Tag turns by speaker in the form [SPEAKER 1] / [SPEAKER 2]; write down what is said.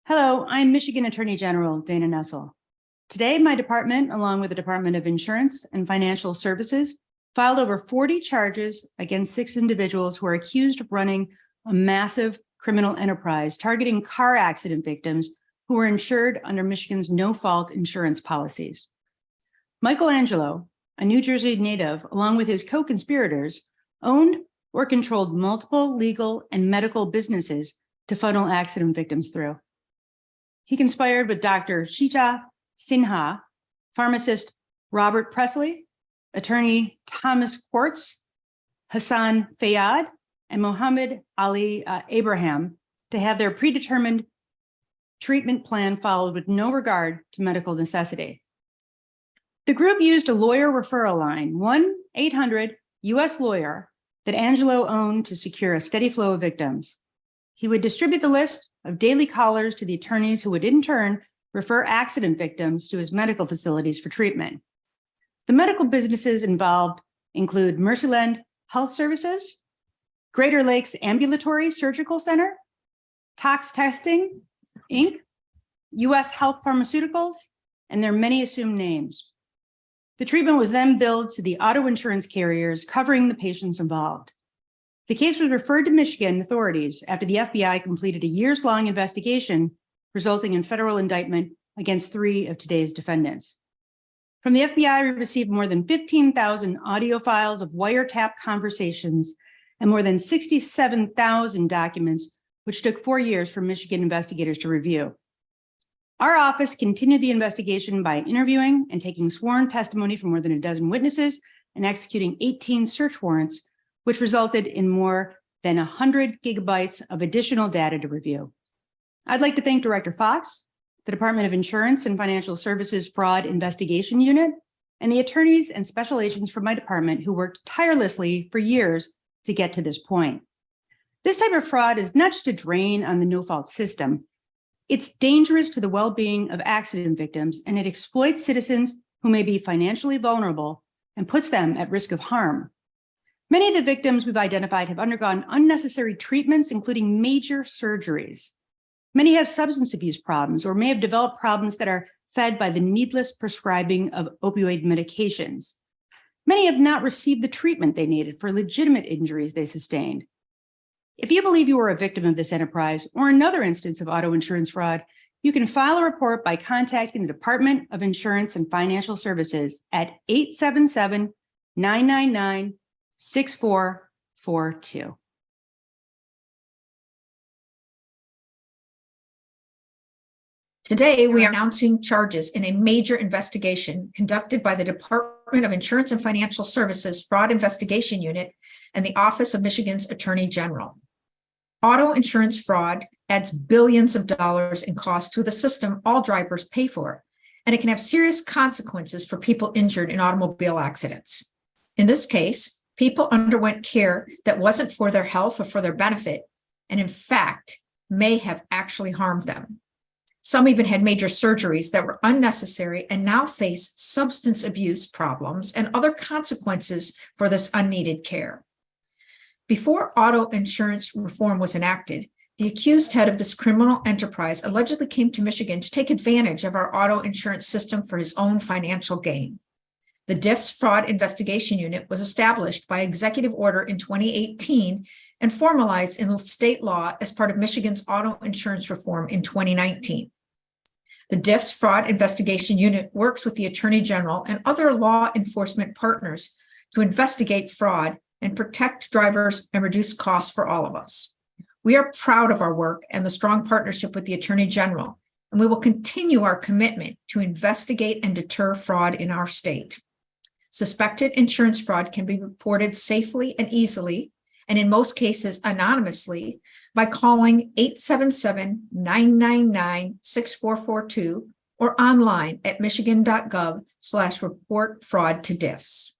[SPEAKER 1] Hello, I'm Michigan Attorney General Dana Nessel. Today, my department, along with the Department of Insurance and Financial Services, filed over 40 charges against 6 individuals who are accused of running a massive criminal enterprise targeting car accident victims who were insured under Michigan's no-fault insurance policies. Michelangelo, a New Jersey native, along with his co-conspirators, owned or controlled multiple legal and medical businesses to funnel accident victims through. He conspired with Dr. Shita Sinha, pharmacist Robert Presley, attorney Thomas Quartz, Hassan Fayyad, and Mohammed Ali Abraham to have their predetermined treatment plan followed with no regard to medical necessity. The group used a lawyer referral line, 1-800-US lawyer, that Angelo owned to secure a steady flow of victims. He would distribute the list of daily callers to the attorneys who would in turn refer accident victims to his medical facilities for treatment. The medical businesses involved include Mercyland Health Services, Greater Lakes Ambulatory Surgical Center, Tox Testing, Inc., US Health Pharmaceuticals, and their many assumed names. The treatment was then billed to the auto insurance carriers covering the patients involved. The case was referred to Michigan authorities after the FBI completed a years-long investigation, resulting in federal indictment against 3 of today's defendants. From the FBI, we received more than 15,000 audio files of wiretap conversations and more than 67,000 documents, which took 4 years for Michigan investigators to review. Our office continued the investigation by interviewing and taking sworn testimony from more than a dozen witnesses and executing 18 search warrants, which resulted in more than 100 gigabytes of additional data to review. I'd like to thank Director Fox, the Department of Insurance and Financial Services Fraud Investigation Unit, and the attorneys and special agents from my department who worked tirelessly for years to get to this point. This type of fraud is not just a drain on the no-fault system. It's dangerous to the well-being of accident victims, and it exploits citizens who may be financially vulnerable and puts them at risk of harm. Many of the victims we've identified have undergone unnecessary treatments, including major surgeries. Many have substance abuse problems or may have developed problems that are fed by the needless prescribing of opioid medications. Many have not received the treatment they needed for legitimate injuries they sustained. If you believe you are a victim of this enterprise or another instance of auto insurance fraud, you can file a report by contacting the Department of Insurance and Financial Services at 877-999-6442.
[SPEAKER 2] Today, we are announcing charges in a major investigation conducted by the Department of Insurance and Financial Services Fraud Investigation Unit and the Office of Michigan's Attorney General. Auto insurance fraud adds billions of dollars in cost to the system all drivers pay for, and it can have serious consequences for people injured in automobile accidents. In this case, people underwent care that wasn't for their health or for their benefit, and in fact, may have actually harmed them. Some even had major surgeries that were unnecessary and now face substance abuse problems and other consequences for this unneeded care. Before auto insurance reform was enacted, the accused head of this criminal enterprise allegedly came to Michigan to take advantage of our auto insurance system for his own financial gain. The DIFS Fraud Investigation Unit was established by executive order in 2018 and formalized in state law as part of Michigan's auto insurance reform in 2019. The DIFS Fraud Investigation Unit works with the Attorney General and other law enforcement partners to investigate fraud and protect drivers and reduce costs for all of us. We are proud of our work and the strong partnership with the Attorney General, and we will continue our commitment to investigate and deter fraud in our state. Suspected insurance fraud can be reported safely and easily, and in most cases anonymously, by calling 877-999-6442 or online at michigan.gov/report fraud to DIFS.